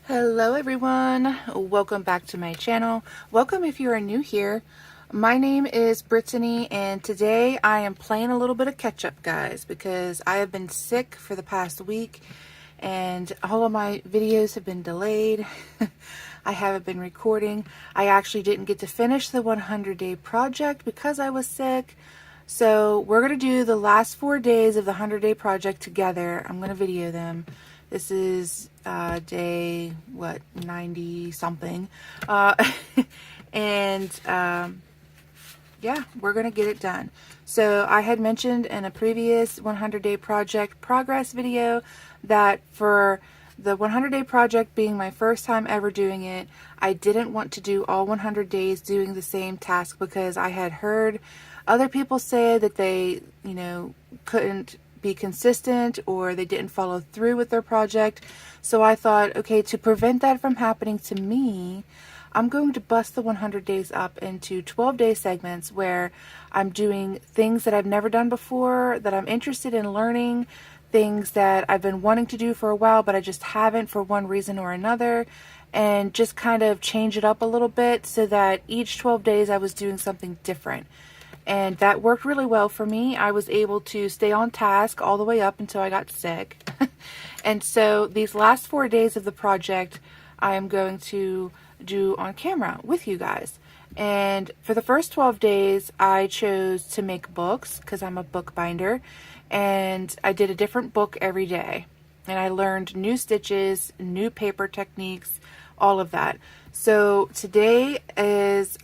Hello everyone, welcome back to my channel. Welcome if you are new here. My name is Brittany and today I am playing a little bit of catch up, guys, because I have been sick for the past week and all of my videos have been delayed. I haven't been recording. I actually didn't get to finish the 100-day project because I was sick. So we're going to do the last 4 days of the 100-day project together. I'm going to video them. This is day, 90 something. Yeah, we're going to get it done. So I had mentioned in a previous 100-day project progress video that for the 100-day project being my first time ever doing it, I didn't want to do all 100 days doing the same task because I had heard other people say that they, couldn't be consistent or they didn't follow through with their project. So I thought, okay, to prevent that from happening to me, I'm going to bust the 100 days up into 12-day segments where I'm doing things that I've never done before, that I'm interested in learning, things that I've been wanting to do for a while, but I just haven't for one reason or another, and just kind of change it up a little bit so that each 12 days I was doing something different. And that worked really well for me. I was able to stay on task all the way up until I got sick. And so these last 4 days of the project, I am going to do on camera with you guys. And for the first 12 days, I chose to make books because I'm a bookbinder. And I did a different book every day. And I learned new stitches, new paper techniques, all of that. So today is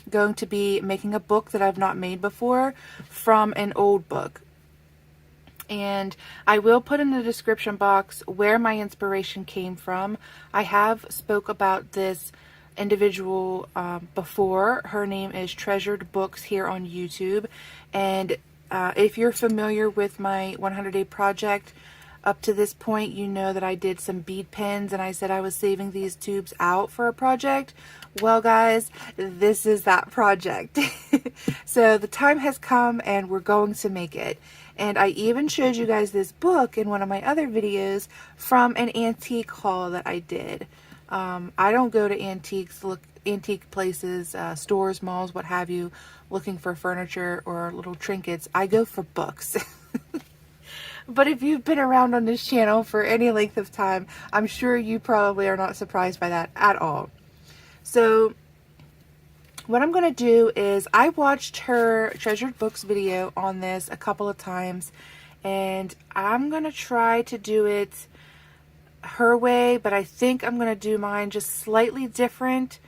going to be making a book that I've not made before from an old book. And I will put in the description box where my inspiration came from. I have spoke about this individual before. Her name is Treasured Books here on YouTube. And if you're familiar with my 100-day project, up to this point, you know that I did some bead pins and I said I was saving these tubes out for a project. Well, guys, this is that project. So the time has come and we're going to make it. And I even showed you guys this book in one of my other videos from an antique haul that I did. I don't go to antique places, stores, malls, what have you, looking for furniture or little trinkets. I go for books. But if you've been around on this channel for any length of time, I'm sure you probably are not surprised by that at all. So what I'm going to do is I watched her Treasured Books video on this a couple of times, and I'm going to try to do it her way, but I think I'm going to do mine just slightly different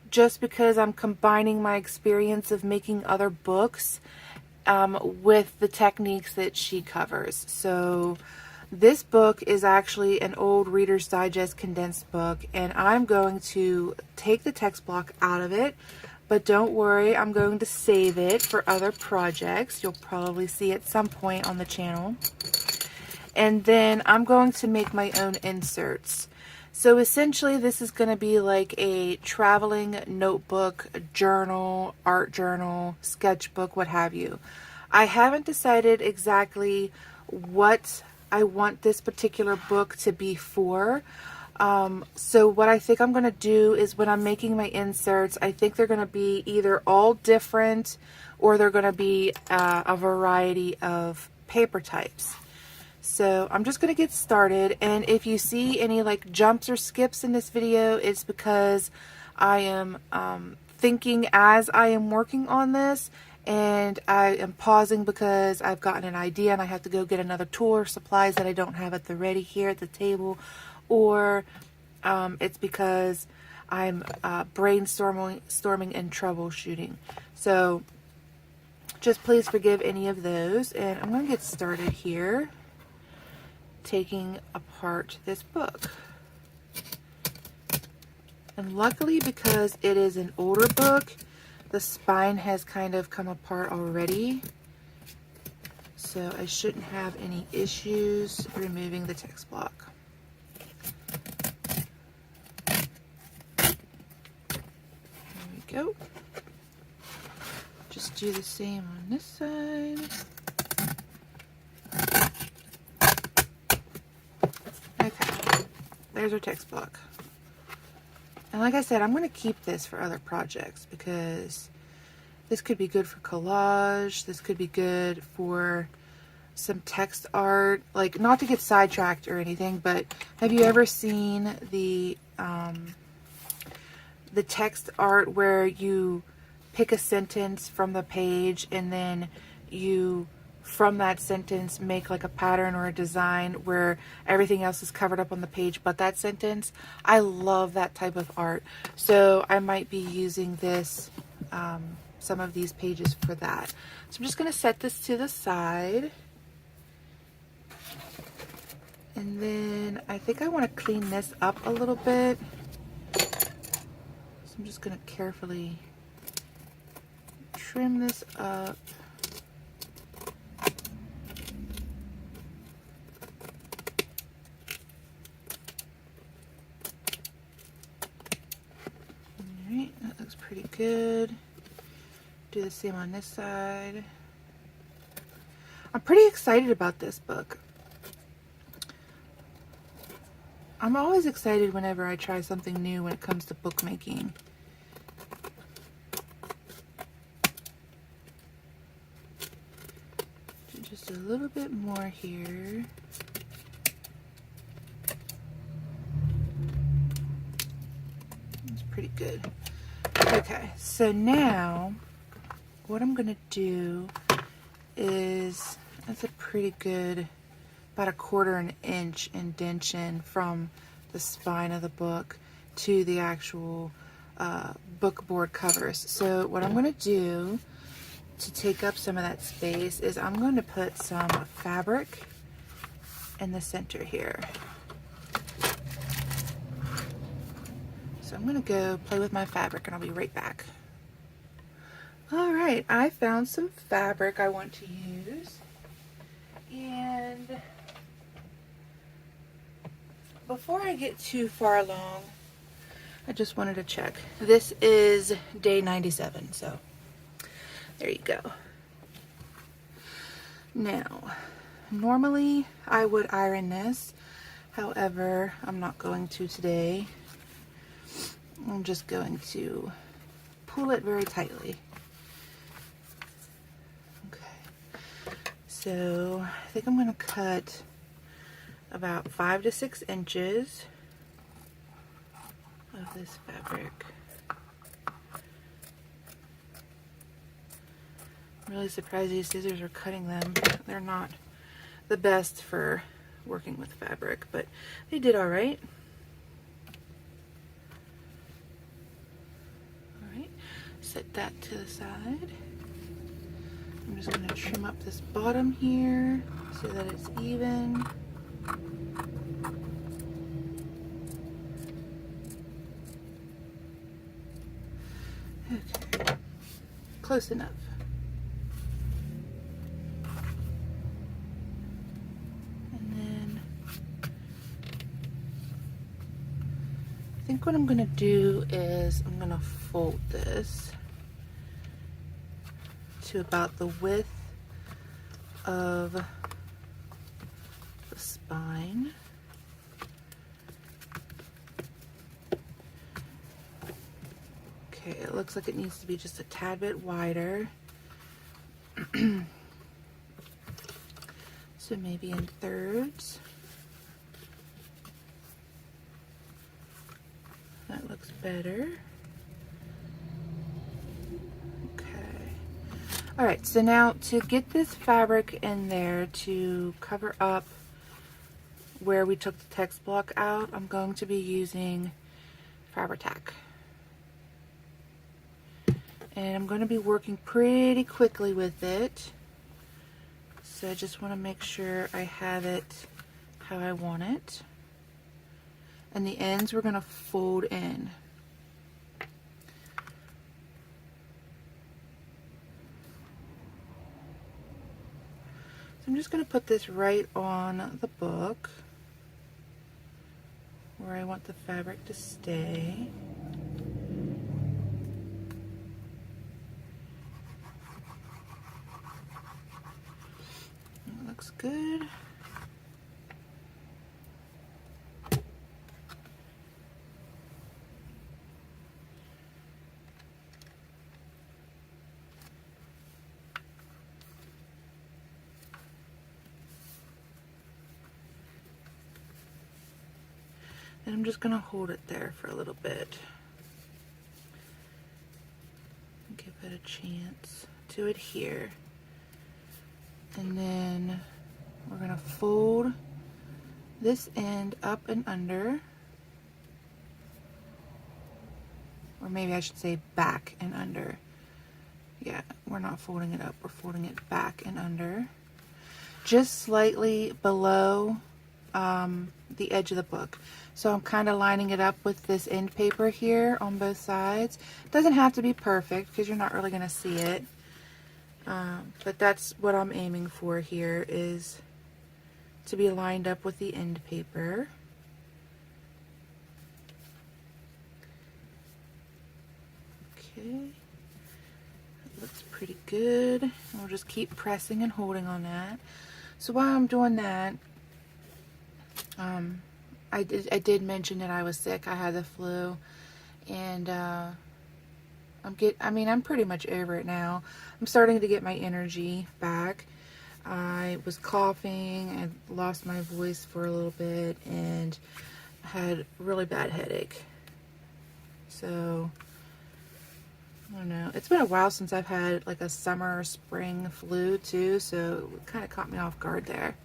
just because I'm combining my experience of making other books with the techniques that she covers. So this book is actually an old Reader's Digest condensed book, and I'm going to take the text block out of it, but don't worry, I'm going to save it for other projects. You'll probably see at some point on the channel. And then I'm going to make my own inserts. So essentially this is going to be like a traveling notebook, journal, art journal, sketchbook, what have you. I haven't decided exactly what I want this particular book to be for. So what I think I'm going to do is when I'm making my inserts, I think they're going to be either all different or they're going to be a variety of paper types. So I'm just going to get started, and if you see any like jumps or skips in this video, it's because I am thinking as I am working on this, and I am pausing because I've gotten an idea and I have to go get another tool or supplies that I don't have at the ready here at the table, or it's because I'm brainstorming and troubleshooting. So just please forgive any of those, and I'm going to get started here taking apart this book. And luckily, because it is an older book, the spine has kind of come apart already, so I shouldn't have any issues removing the text block. There we go. Just do the same on this side. Okay. there's our text block. And like I said, I'm going to keep this for other projects because this could be good for collage. This could be good for some text art. Like, not to get sidetracked or anything, but have you ever seen the text art where you pick a sentence from the page and then you, from that sentence, make like a pattern or a design where everything else is covered up on the page but that sentence? I love that type of art. So I might be using this, some of these pages for that. So I'm just going to set this to the side. And then I think I want to clean this up a little bit. So I'm just going to carefully trim this up. Alright, that looks pretty good. Do the same on this side. I'm pretty excited about this book. I'm always excited whenever I try something new when it comes to bookmaking. Just a little bit more here. That's pretty good. Okay, so now what I'm gonna do is, that's a pretty good, about 1/4 inch indentation from the spine of the book to the actual book board covers. So what I'm going to do to take up some of that space is I'm going to put some fabric in the center here. So I'm going to go play with my fabric and I'll be right back. Alright, I found some fabric I want to use. And before I get too far along, I just wanted to check. This is day 97, so there you go. Now, normally I would iron this. However, I'm not going to today. I'm just going to pull it very tightly. Okay. So, I think I'm going to cut about 5 to 6 inches of this fabric. I'm really surprised these scissors are cutting them. They're not the best for working with fabric, but they did all right. All right, set that to the side. I'm just going to trim up this bottom here so that it's even. Okay, close enough. And then I think what I'm going to do is I'm going to fold this to about the width of the spine. Okay, it looks like it needs to be just a tad bit wider. So maybe in thirds. That looks better. Okay. Alright, so now to get this fabric in there to cover up where we took the text block out, I'm going to be using Fabri-Tac. And I'm going to be working pretty quickly with it. So I just want to make sure I have it how I want it. And the ends we're going to fold in. So I'm just going to put this right on the book where I want the fabric to stay. That looks good. And I'm just going to hold it there for a little bit. Give it a chance to adhere. And then we're going to fold this end up and under. Or maybe I should say back and under. Yeah, we're not folding it up, we're folding it back and under. Just slightly below the edge of the book. So I'm kind of lining it up with this end paper here on both sides. It doesn't have to be perfect because you're not really going to see it. But that's what I'm aiming for here, is to be lined up with the end paper. Okay, that looks pretty good. I'll just keep pressing and holding on that. So while I'm doing that, I did mention that I was sick. I had the flu, and I'm pretty much over it now. I'm starting to get my energy back. I was coughing, I lost my voice for a little bit, and had a really bad headache. So I don't know. It's been a while since I've had like a summer or spring flu too, so it kind of caught me off guard there.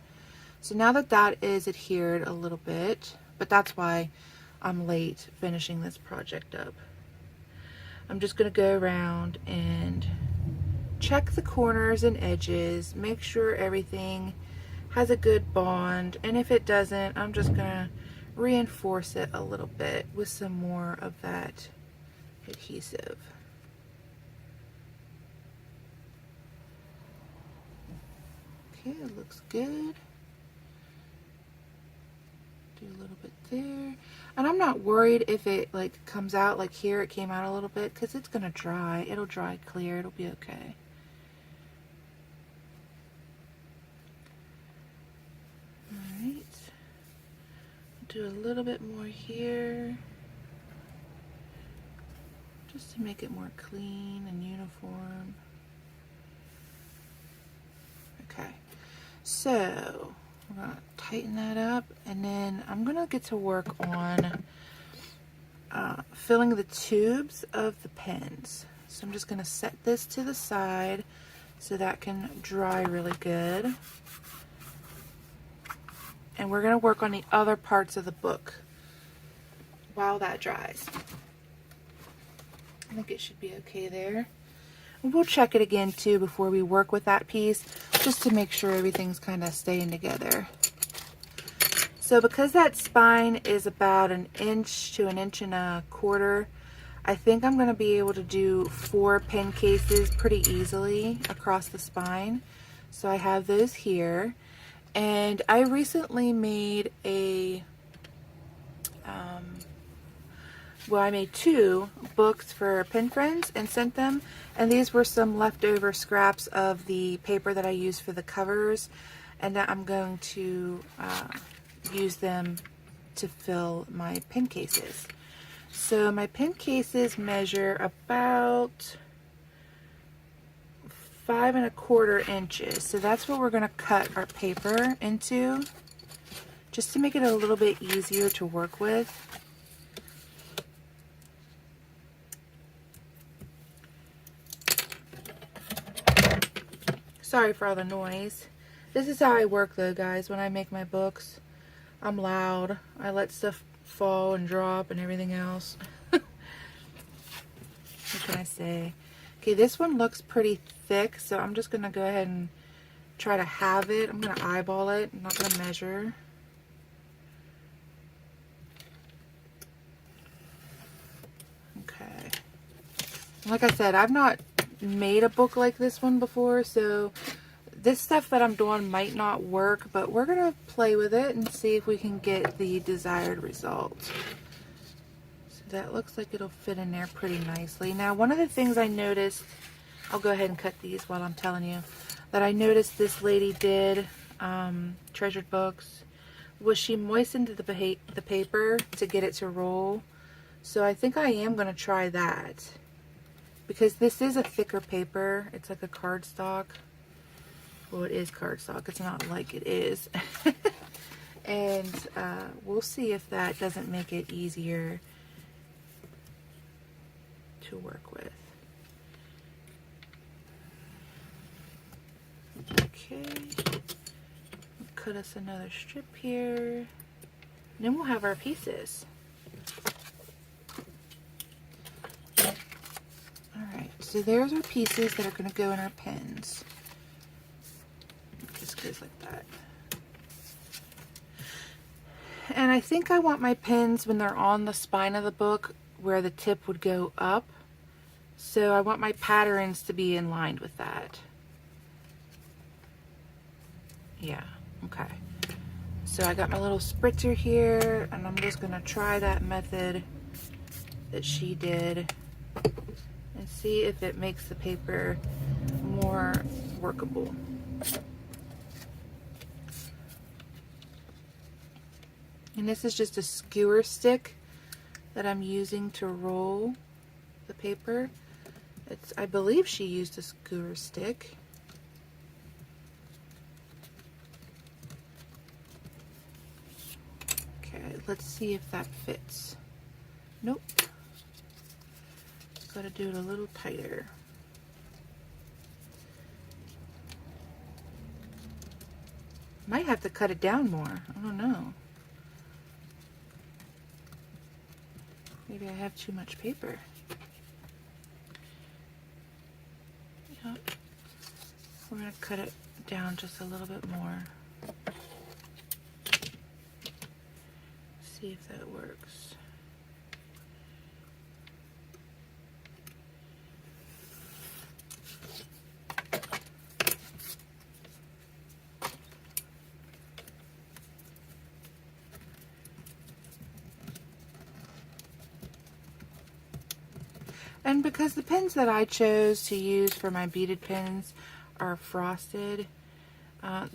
So now that that is adhered a little bit, but that's why I'm late finishing this project up. I'm just going to go around and check the corners and edges, make sure everything has a good bond, and if it doesn't, I'm just going to reinforce it a little bit with some more of that adhesive. Okay, it looks good. Do a little bit there, and I'm not worried if it like comes out like here. It came out a little bit because it's gonna dry. It'll dry clear. It'll be okay. All right. Do a little bit more here, just to make it more clean and uniform. Okay. So we're going to tighten that up, and then I'm going to get to work on filling the tubes of the pens. So I'm just going to set this to the side so that can dry really good. And we're going to work on the other parts of the book while that dries. I think it should be okay there. We'll check it again too before we work with that piece, just to make sure everything's kind of staying together. So because that spine is about 1 inch to 1.25 inches, I think I'm going to be able to do 4 pen cases pretty easily across the spine. So I have those here, and I recently made I made 2 books for pen friends and sent them, and these were some leftover scraps of the paper that I used for the covers, and I'm going to use them to fill my pen cases. So my pen cases measure about 5¼ inches, so that's what we're going to cut our paper into, just to make it a little bit easier to work with. Sorry for all the noise. This is how I work though, guys. When I make my books, I'm loud. I let stuff fall and drop and everything else. What can I say? Okay, this one looks pretty thick, so I'm just going to go ahead and try to have it. I'm going to eyeball it. I'm not going to measure. Okay. Like I said, I've not made a book like this one before, so this stuff that I'm doing might not work, but we're gonna play with it and see if we can get the desired result. So that looks like it'll fit in there pretty nicely. Now, one of the things I noticed, I'll go ahead and cut these while I'm telling you, that I noticed this lady did, Treasured Books, was she moistened the paper to get it to roll. So I think I am gonna try that, because this is a thicker paper. It's like a cardstock. Well, it is cardstock. It's not like it is. And we'll see if that doesn't make it easier to work with. Okay, cut us another strip here. Then we'll have our pieces. Alright, so there's our pieces that are going to go in our pens. Just goes like that. And I think I want my pens when they're on the spine of the book where the tip would go up. So I want my patterns to be in line with that. Yeah, okay. So I got my little spritzer here, and I'm just going to try that method that she did and see if it makes the paper more workable. And this is just a skewer stick that I'm using to roll the paper. I believe she used a skewer stick. Okay, let's see if that fits. Nope. Gotta do it a little tighter. Might have to cut it down more. I don't know. Maybe I have too much paper. Yep. We're going to cut it down just a little bit more. See if that works. And because the pens that I chose to use for my beaded pens are frosted,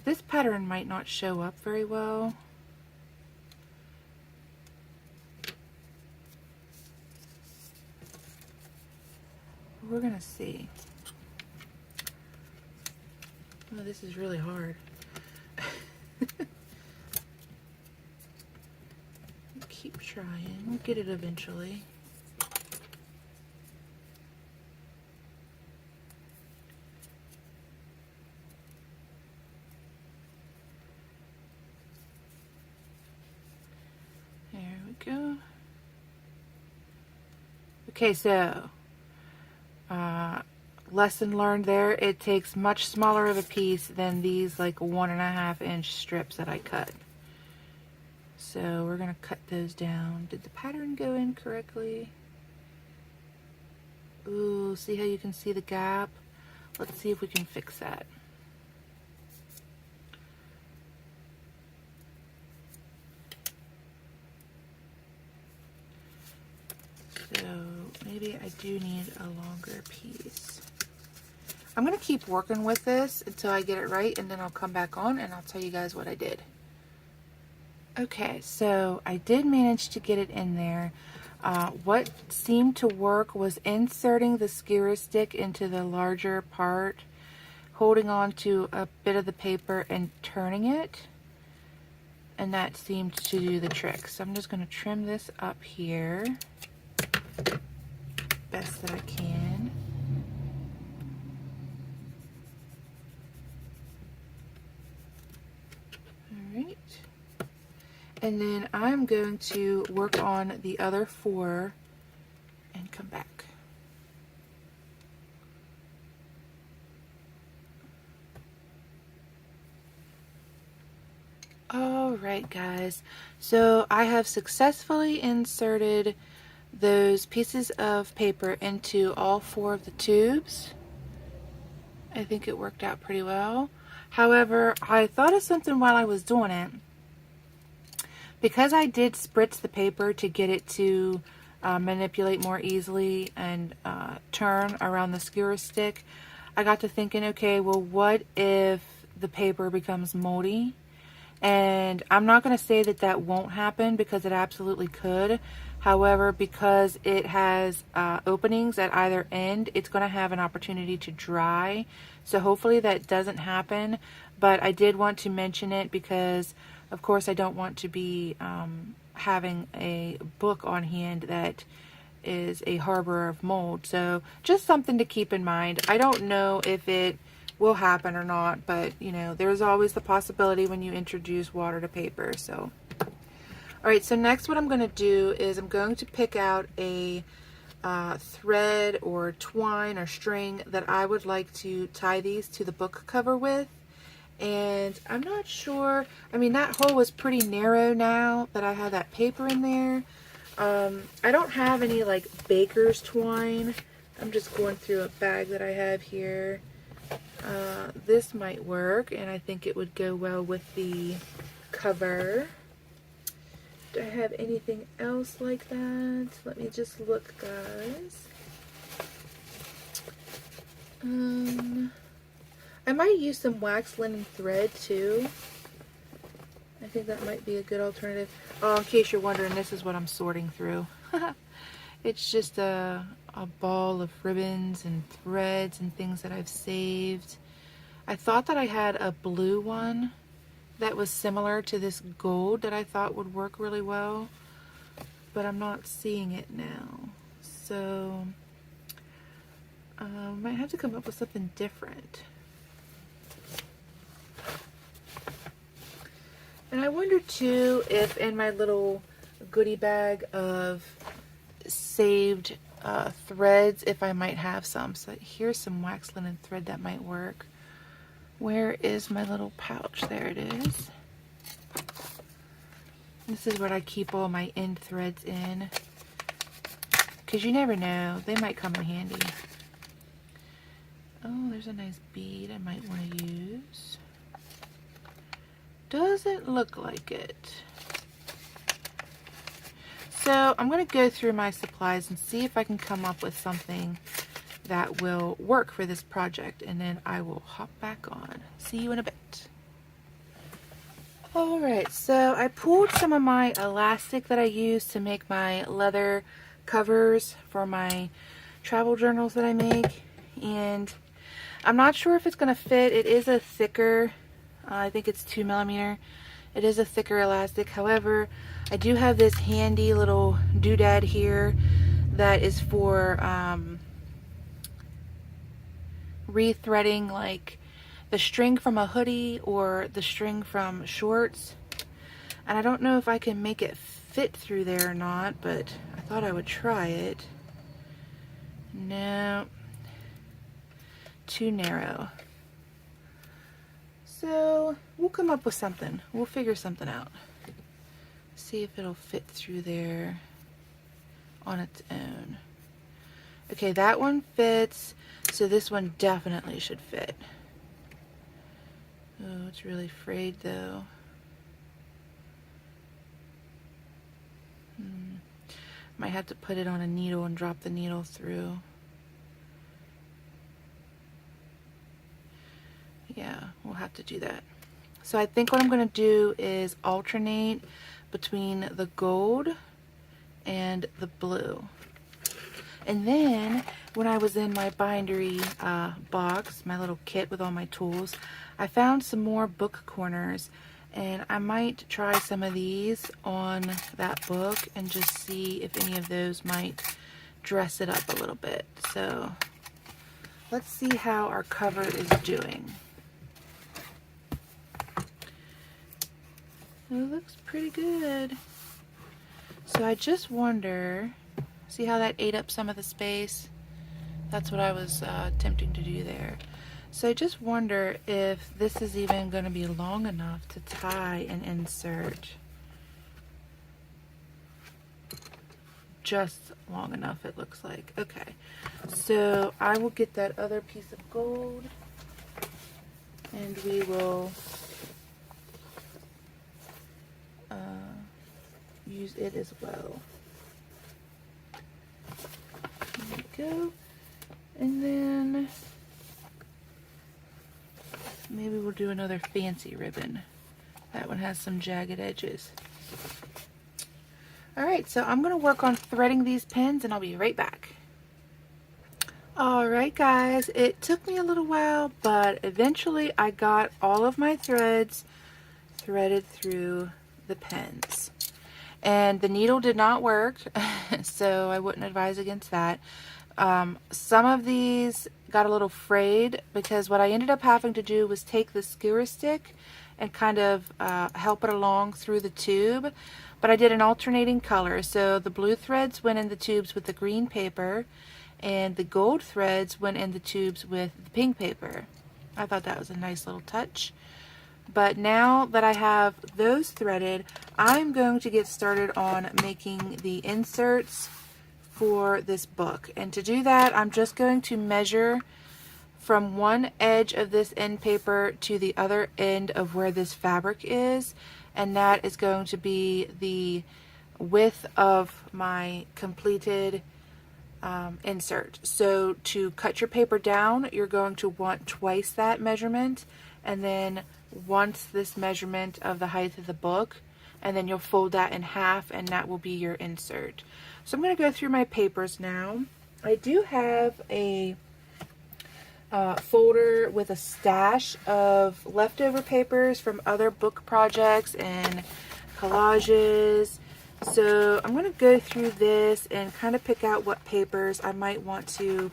this pattern might not show up very well. We're gonna see. Oh, this is really hard. Keep trying. We'll get it eventually. Go. Okay, so lesson learned there. It takes much smaller of a piece than these like 1.5 inch strips that I cut. So we're gonna cut those down. Did the pattern go in correctly? Ooh, see how you can see the gap? Let's see if we can fix that. So maybe I do need a longer piece. I'm going to keep working with this until I get it right, and then I'll come back on and I'll tell you guys what I did. Okay, so I did manage to get it in there. What seemed to work was inserting the skewer stick into the larger part, holding on to a bit of the paper and turning it. And that seemed to do the trick. So I'm just going to trim this up here best that I can. Alright. And then I'm going to work on the other 4 and come back. Alright guys, so I have successfully inserted those pieces of paper into all 4 of the tubes. I think it worked out pretty well. However, I thought of something while I was doing it. Because I did spritz the paper to get it to manipulate more easily and turn around the skewer stick, I got to thinking, okay, well, what if the paper becomes moldy? And I'm not going to say that that won't happen, because it absolutely could. However, because it has openings at either end, it's going to have an opportunity to dry. So hopefully that doesn't happen. But I did want to mention it because Of course, I don't want to be having a book on hand that is a harbor of mold. So just something to keep in mind. I don't know if it will happen or not, but you know, there's always the possibility when you introduce water to paper. So alright, so next what I'm going to do is I'm going to pick out a thread or twine or string that I would like to tie these to the book cover with. And I'm not sure, I mean, that hole was pretty narrow now that I have that paper in there. I don't have any like baker's twine. I'm just going through a bag that I have here. This might work, and I think it would go well with the cover. Do I have anything else like that? Let me just look, guys. I might use some wax linen thread too. I think that might be a good alternative. Oh, in case you're wondering, this is what I'm sorting through. It's just a ball of ribbons and threads and things that I've saved. I thought that I had a blue one that was similar to this gold that I thought would work really well, but I'm not seeing it now. So might have to come up with something different. And I wonder too if in my little goodie bag of saved threads, if I might have some. So here's some wax linen thread that might work. Where is my little pouch? There it is. This is what I keep all my end threads in, because you never know, they might come in handy. Oh, there's a nice bead I might want to use. Doesn't look like it. So I'm going to go through my supplies and see if I can come up with something that will work for this project, and then I will hop back on. See you in a bit. Alright, so I pulled some of my elastic that I use to make my leather covers for my travel journals that I make, and I'm not sure if it's going to fit. It is a thicker, I think it's 2mm. It is a thicker elastic. However, I do have this handy little doodad here that is for rethreading like the string from a hoodie or the string from shorts. And I don't know if I can make it fit through there or not, but I thought I would try it. No, too narrow. So we'll come up with something. We'll figure something out. See if it'll fit through there on its own. Okay, that one fits, so this one definitely should fit. Oh, it's really frayed though. Might have to put it on a needle and drop the needle through. Yeah, we'll have to do that. So I think what I'm going to do is alternate between the gold and the blue. And then when I was in my bindery box, my little kit with all my tools, I found some more book corners, and I might try some of these on that book and just see if any of those might dress it up a little bit. So let's see how our cover is doing. It looks pretty good. So I just wonder, see how that ate up some of the space? That's what I was attempting to do there. So I just wonder if this is even going to be long enough to tie and insert. Just long enough, it looks like. Okay, so I will get that other piece of gold and we will use it as well. There we go. And then maybe we'll do another fancy ribbon. That one has some jagged edges. Alright, so I'm going to work on threading these pins and I'll be right back. Alright guys, it took me a little while, but eventually I got all of my threads threaded through the pens. And the needle did not work, so I wouldn't advise against that. Some of these got a little frayed because what I ended up having to do was take the skewer stick and kind of help it along through the tube. But I did an alternating color, so the blue threads went in the tubes with the green paper and the gold threads went in the tubes with the pink paper. I thought that was a nice little touch. But now that I have those threaded, I'm going to get started on making the inserts for this book. And to do that, I'm just going to measure from one edge of this end paper to the other end of where this fabric is, and that is going to be the width of my completed insert. So to cut your paper down, you're going to want twice that measurement, and then once this measurement of the height of the book, and then you'll fold that in half and that will be your insert. So I'm going to go through my papers now. I do have a folder with a stash of leftover papers from other book projects and collages. So I'm going to go through this and kind of pick out what papers I might want to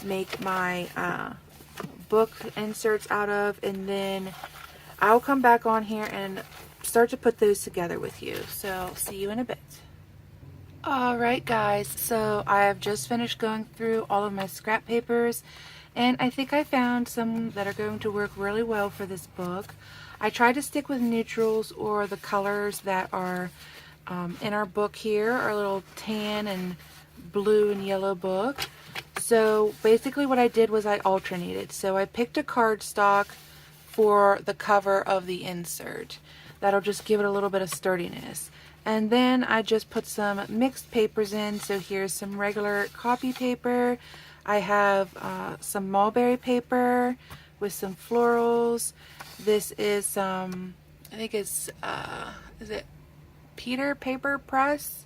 make my book inserts out of, and then I'll come back on here and start to put those together with you. So I'll see you in a bit. Alright guys, so I have just finished going through all of my scrap papers, and I think I found some that are going to work really well for this book. I tried to stick with neutrals or the colors that are in our book here, our little tan and blue and yellow book. So basically what I did was I alternated. So I picked a cardstock for the cover of the insert. That'll just give it a little bit of sturdiness. And then I just put some mixed papers in. So here's some regular copy paper. I have some mulberry paper with some florals. This is some, I think it's, is it Peter paper press?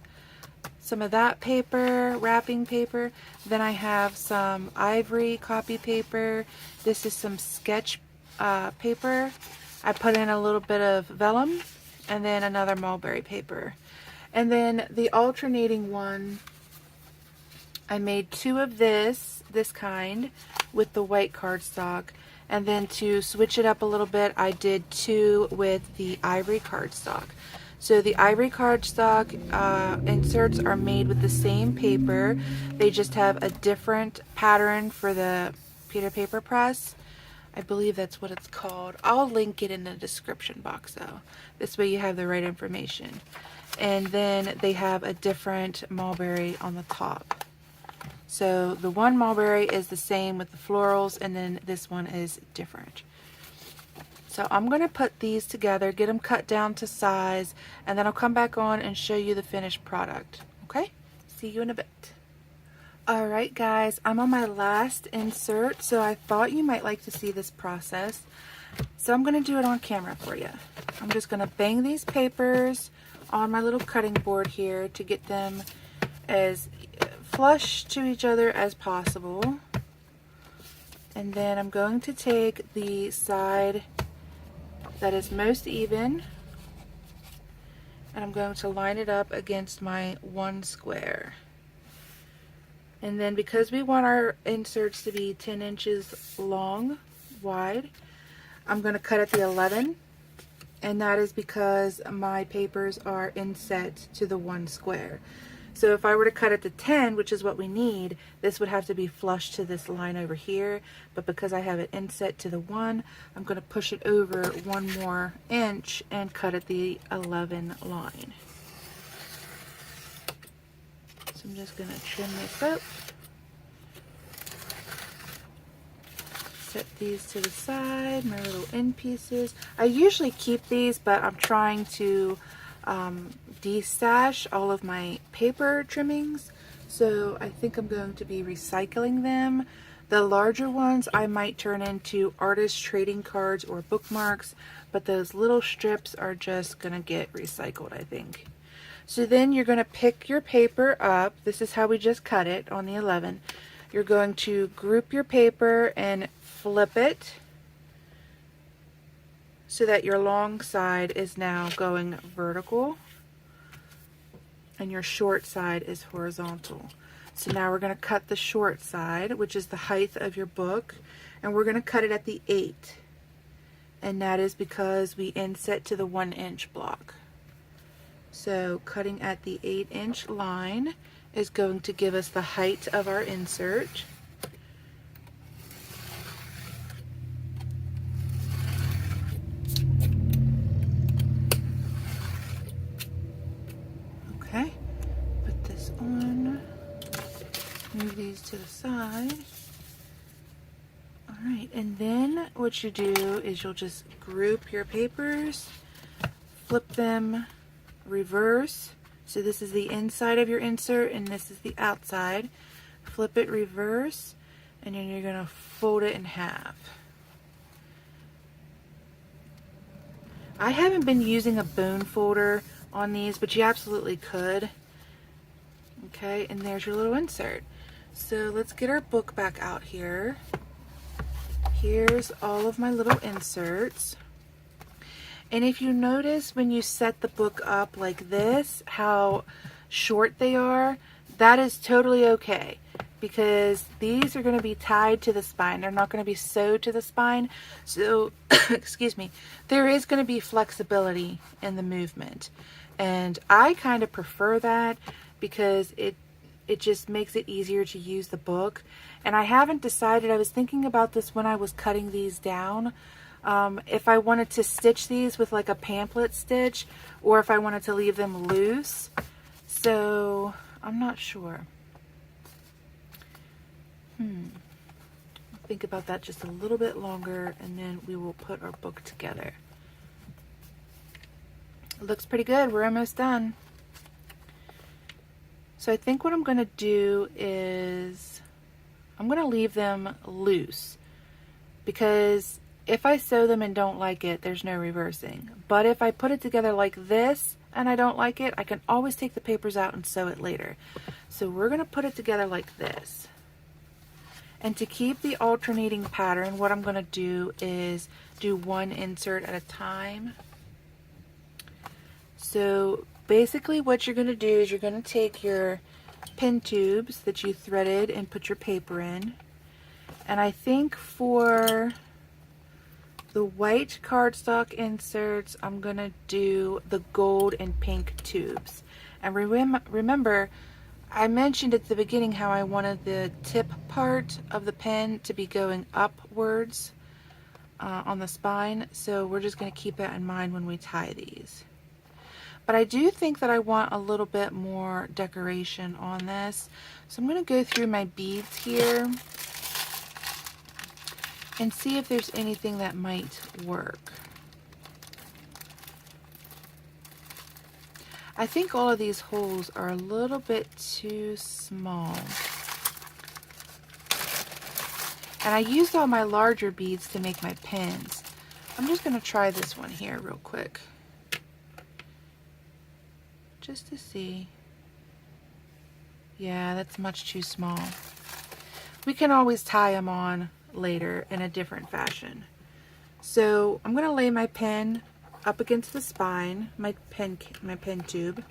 Some of that paper, wrapping paper. Then I have some Ivory copy paper. This is some sketch paper. I put in a little bit of vellum and then another mulberry paper. And then the alternating one, I made two of this kind with the white cardstock. And then to switch it up a little bit, I did two with the Ivory cardstock. So the Ivory cardstock inserts are made with the same paper. They just have a different pattern for the Peter paper press. I believe that's what it's called. I'll link it in the description box though. This way you have the right information. And then they have a different mulberry on the top. So the one mulberry is the same with the florals, and then this one is different. So I'm going to put these together, get them cut down to size, and then I'll come back on and show you the finished product. Okay? See you in a bit. Alright guys, I'm on my last insert, so I thought you might like to see this process. So I'm going to do it on camera for you. I'm just going to bang these papers on my little cutting board here to get them as flush to each other as possible. And then I'm going to take the side that is most even, and I'm going to line it up against my one square. And then because we want our inserts to be 10 inches long, wide, I'm going to cut at the 11, and that is because my papers are inset to the one square. So if I were to cut at the 10, which is what we need, this would have to be flush to this line over here, but because I have it inset to the 1, I'm going to push it over 1 more inch and cut at the 11 line. So I'm just going to trim this up. Set these to the side, my little end pieces. I usually keep these, but I'm trying to destash all of my paper trimmings, so I think I'm going to be recycling them. The larger ones I might turn into artist trading cards or bookmarks, but those little strips are just going to get recycled, I think. So then you're going to pick your paper up. This is how we just cut it on the 11. You're going to group your paper and flip it so that your long side is now going vertical and your short side is horizontal. So now we're going to cut the short side, which is the height of your book, and we're going to cut it at the 8. And that is because we inset to the 1-inch block. So cutting at the 8-inch line is going to give us the height of our insert. Okay, put this on, move these to the side. Alright, and then what you do is you'll just group your papers, flip them reverse. So this is the inside of your insert and this is the outside. Flip it reverse and then you're going to fold it in half. I haven't been using a bone folder on these, but you absolutely could. Okay, and there's your little insert. So let's get our book back out here. Here's all of my little inserts. And if you notice when you set the book up like this, how short they are, that is totally okay, because these are going to be tied to the spine. They're not going to be sewed to the spine. So, excuse me, there is going to be flexibility in the movement. And I kind of prefer that because it just makes it easier to use the book. And I haven't decided, I was thinking about this when I was cutting these down, if I wanted to stitch these with like a pamphlet stitch or if I wanted to leave them loose. So I'm not sure. I'll think about that just a little bit longer and then we will put our book together. It looks pretty good. We're almost done. So I think what I'm going to do is I'm going to leave them loose, because if I sew them and don't like it, there's no reversing. But if I put it together like this and I don't like it, I can always take the papers out and sew it later. So we're going to put it together like this. And to keep the alternating pattern, what I'm going to do is do one insert at a time. So basically what you're going to do is you're going to take your pin tubes that you threaded and put your paper in. And I think for the white cardstock inserts, I'm going to do the gold and pink tubes. And remember, I mentioned at the beginning how I wanted the tip part of the pen to be going upwards on the spine. So we're just going to keep that in mind when we tie these. But I do think that I want a little bit more decoration on this. So I'm going to go through my beads here and see if there's anything that might work. I think all of these holes are a little bit too small. And I used all my larger beads to make my pins. I'm just going to try this one here real quick, just to see. Yeah, that's much too small. We can always tie them on later in a different fashion. So I'm going to lay my pen up against the spine, my pen tube,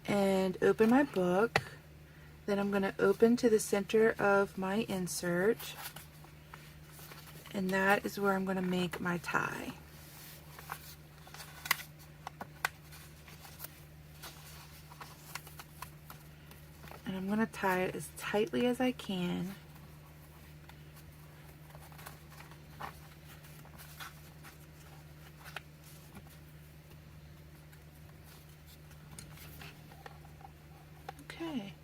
and open my book. Then I'm going to open to the center of my insert, and that is where I'm going to make my tie. And I'm going to tie it as tightly as I can. Okay,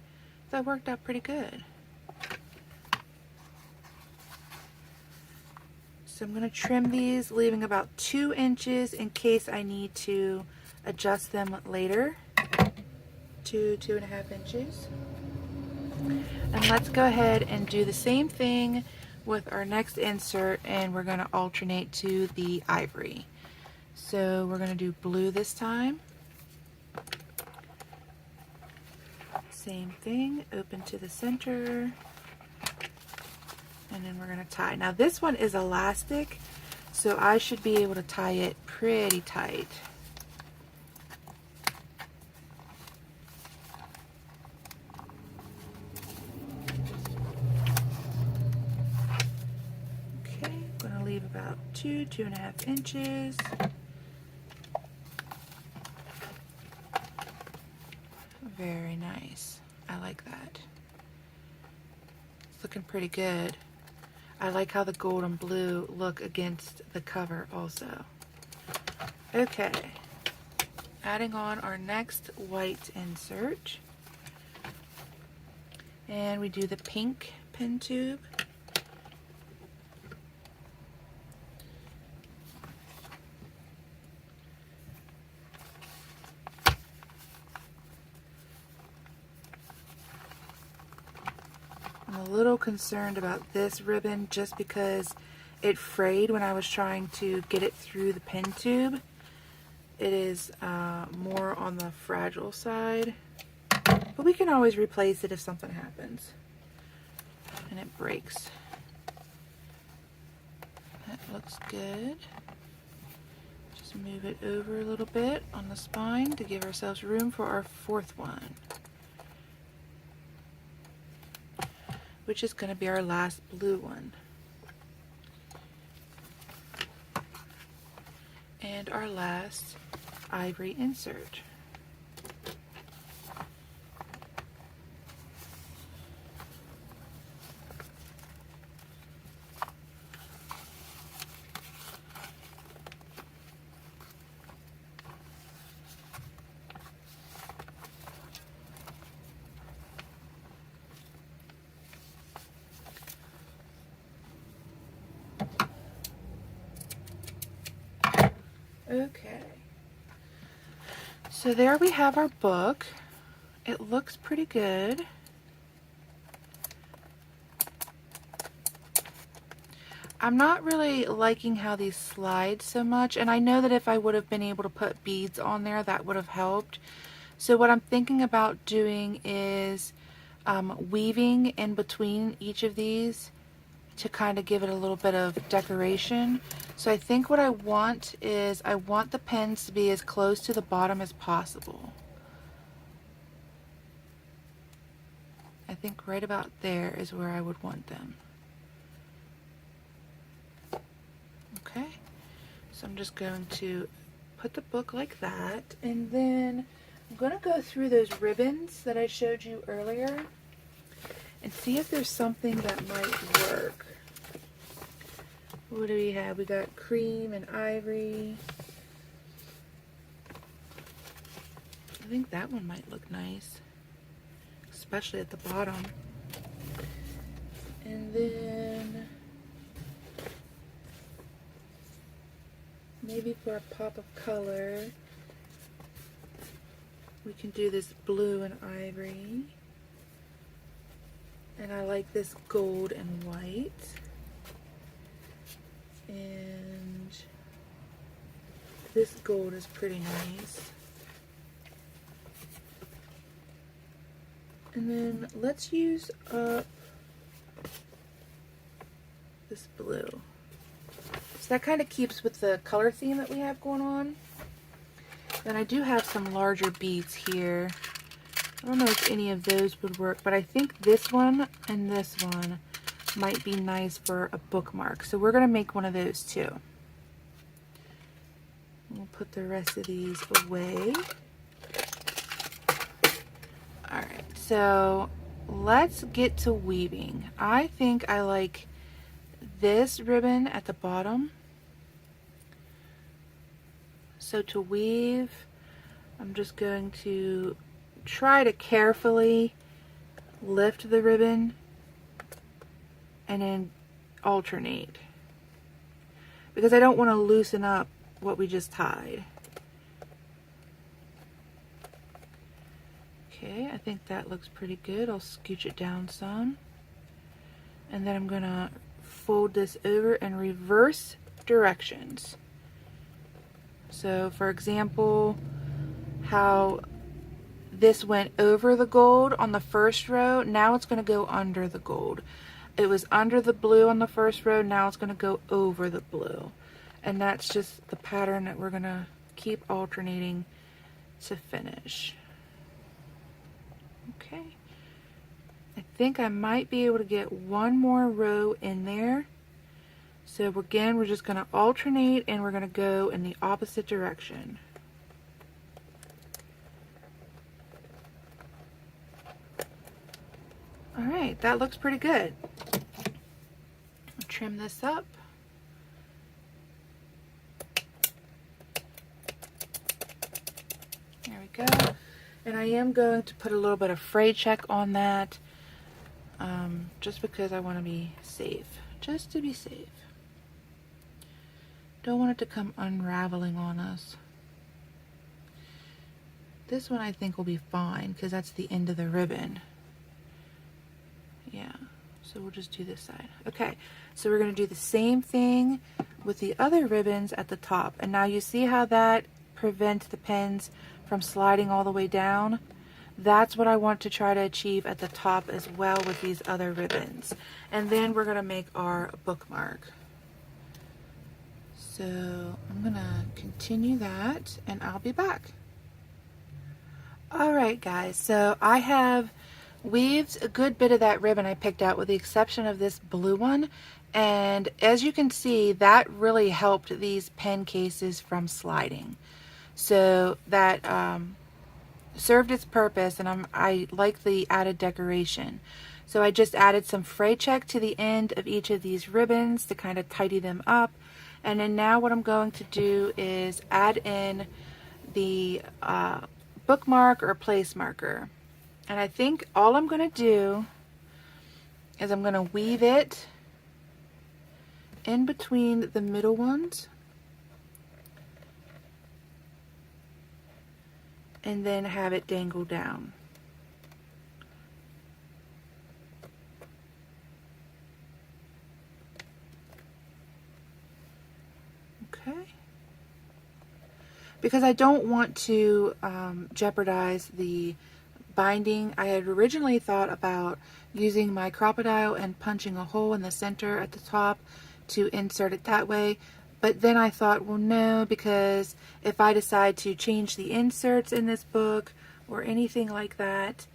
that worked out pretty good. So I'm going to trim these, leaving about 2 inches in case I need to adjust them later. 2.5 inches. And let's go ahead and do the same thing with our next insert, and we're going to alternate to the ivory. So we're going to do blue this time. Same thing, open to the center, and then we're going to tie. Now this one is elastic, So I should be able to tie it pretty tight. Okay, I'm going to leave about 2.5 inches. Very nice. I like that. It's looking pretty good. I like how the gold and blue look against the cover also. Okay, adding on our next white insert. And we do the pink pen tube. I'm a little concerned about this ribbon just because it frayed when I was trying to get it through the pen tube. It is more on the fragile side, but we can always replace it if something happens and it breaks. That looks good. Just move it over a little bit on the spine to give ourselves room for our fourth one, which is going to be our last blue one. And our last ivory insert. Okay, so there we have our book. It looks pretty good. I'm not really liking how these slide so much, and I know that if I would have been able to put beads on there, that would have helped. So what I'm thinking about doing is weaving in between each of these to kind of give it a little bit of decoration. So I think what I want is I want the pens to be as close to the bottom as possible. I think right about there is where I would want them. Okay, so I'm just going to put the book like that, and then I'm going to go through those ribbons that I showed you earlier and see if there's something that might work. What do we have? We got cream and ivory. I think that one might look nice, especially at the bottom. And then maybe for a pop of color, we can do this blue and ivory. And I like this gold and white. And this gold is pretty nice. And then let's use up this blue. So that kind of keeps with the color theme that we have going on. Then I do have some larger beads here. I don't know if any of those would work, but I think this one and this one might be nice for a bookmark. So we're going to make one of those too. We'll put the rest of these away. Alright, so let's get to weaving. I think I like this ribbon at the bottom. So to weave, I'm just going to try to carefully lift the ribbon and then alternate, because I don't want to loosen up what we just tied. Okay, I think that looks pretty good. I'll scooch it down some, and then I'm gonna fold this over in reverse directions. So for example, how this went over the gold on the first row, now it's going to go under the gold. It was under the blue on the first row, now it's going to go over the blue. And that's just the pattern that we're going to keep alternating to finish. Okay. I think I might be able to get one more row in there. So again, we're just going to alternate and we're going to go in the opposite direction. All right, that looks pretty good. I'll trim this up. There we go. And I am going to put a little bit of Fray Check on that, just because I want to be safe. Just to be safe. Don't want it to come unraveling on us. This one I think will be fine because that's the end of the ribbon. Yeah, so we'll just do this side. Okay, so we're going to do the same thing with the other ribbons at the top. And now you see how that prevents the pens from sliding all the way down? That's what I want to try to achieve at the top as well with these other ribbons. And then we're going to make our bookmark. So I'm going to continue that and I'll be back. Alright guys, so I have weaved a good bit of that ribbon I picked out with the exception of this blue one. And as you can see, that really helped these pen cases from sliding. So that served its purpose, and I like the added decoration. So I just added some Fray Check to the end of each of these ribbons to kind of tidy them up. And then now what I'm going to do is add in the bookmark or place marker. And I think all I'm going to do is I'm going to weave it in between the middle ones. And then have it dangle down. Okay. Because I don't want to jeopardize the binding. I had originally thought about using my crocodile and punching a hole in the center at the top to insert it that way. But then I thought, well, no, because if I decide to change the inserts in this book or anything like that,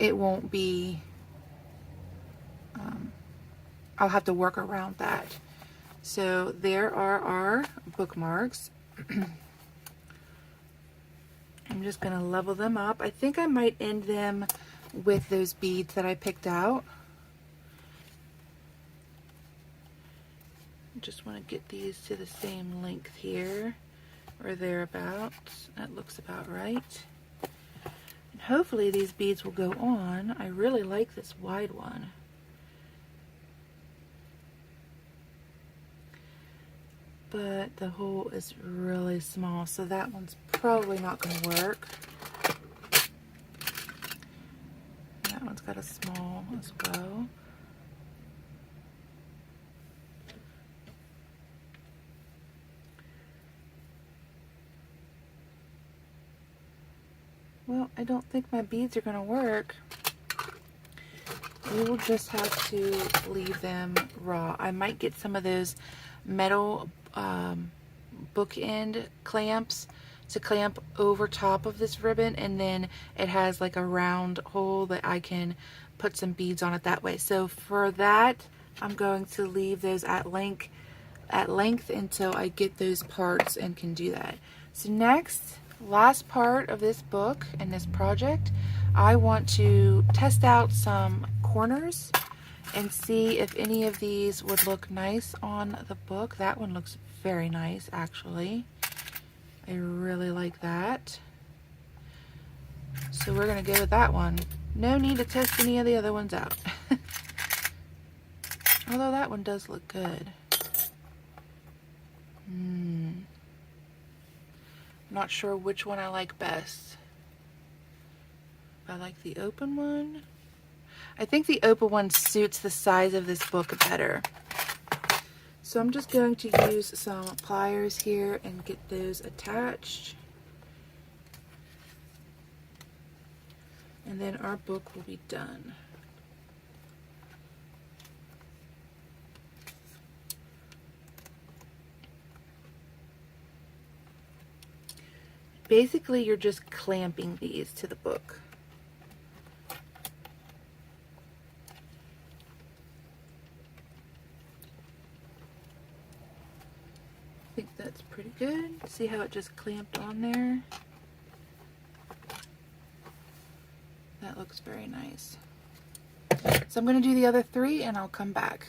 it won't be, I'll have to work around that. So there are our bookmarks. I'm just going to level them up. I think I might end them with those beads that I picked out. Just want to get these to the same length here or thereabouts. That looks about right. And hopefully these beads will go on. I really like this wide one. But the hole is really small, so that one's probably not going to work. That one's got a small as well. Well, I don't think my beads are going to work. We will just have to leave them raw. I might get some of those metal bookend clamps to clamp over top of this ribbon, and then it has like a round hole that I can put some beads on it that way. So for that, I'm going to leave those at length until I get those parts and can do that. So next, last part of this book and this project, I want to test out some corners and see if any of these would look nice on the book. That one looks very nice, actually. I really like that. So we're going to go with that one. No need to test any of the other ones out. Although that one does look good. Not sure which one I like best. I like the open one. I think the open one suits the size of this book better. So I'm just going to use some pliers here and get those attached. And then our book will be done. basically you're just clamping these to the book. I think that's pretty good. See how it just clamped on there? That looks very nice. So I'm going to do the other 3 and I'll come back.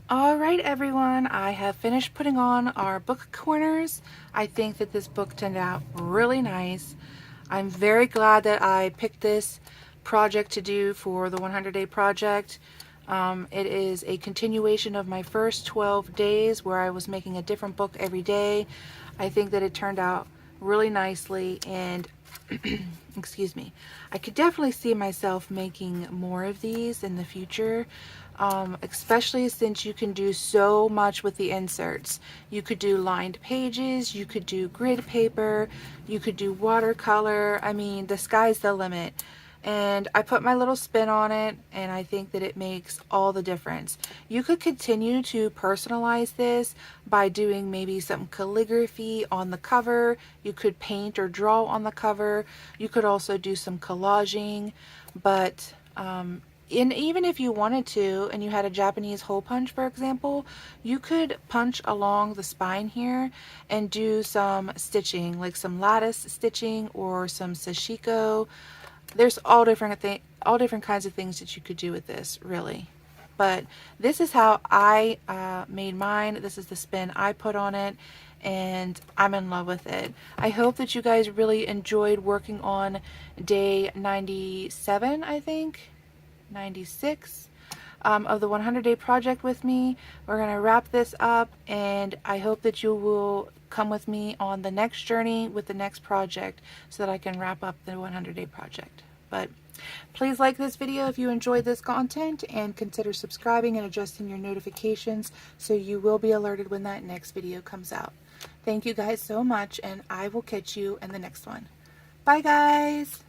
Alright everyone, I have finished putting on our book corners. I think that this book turned out really nice. I'm very glad that I picked this project to do for the 100-day project. It is a continuation of my first 12 days where I was making a different book every day. I think that it turned out really nicely, and excuse me, I could definitely see myself making more of these in the future. Especially since you can do so much with the inserts. You could do lined pages, you could do grid paper, you could do watercolor. I mean, the sky's the limit. And I put my little spin on it, and I think that it makes all the difference. You could continue to personalize this by doing maybe some calligraphy on the cover. You could paint or draw on the cover. You could also do some collaging, but even if you wanted to, and you had a Japanese hole punch, for example, you could punch along the spine here and do some stitching, like some lattice stitching or some sashiko. There's all different kinds of things that you could do with this, really. But this is how I made mine. This is the spin I put on it, and I'm in love with it. I hope that you guys really enjoyed working on day 97, I think. 96 of the 100-day project with me. We're going to wrap this up, and I hope that you will come with me on the next journey with the next project so that I can wrap up the 100-day project. But please like this video if you enjoyed this content, and consider subscribing and adjusting your notifications so you will be alerted when that next video comes out. Thank you guys so much, and I will catch you in the next one. Bye guys!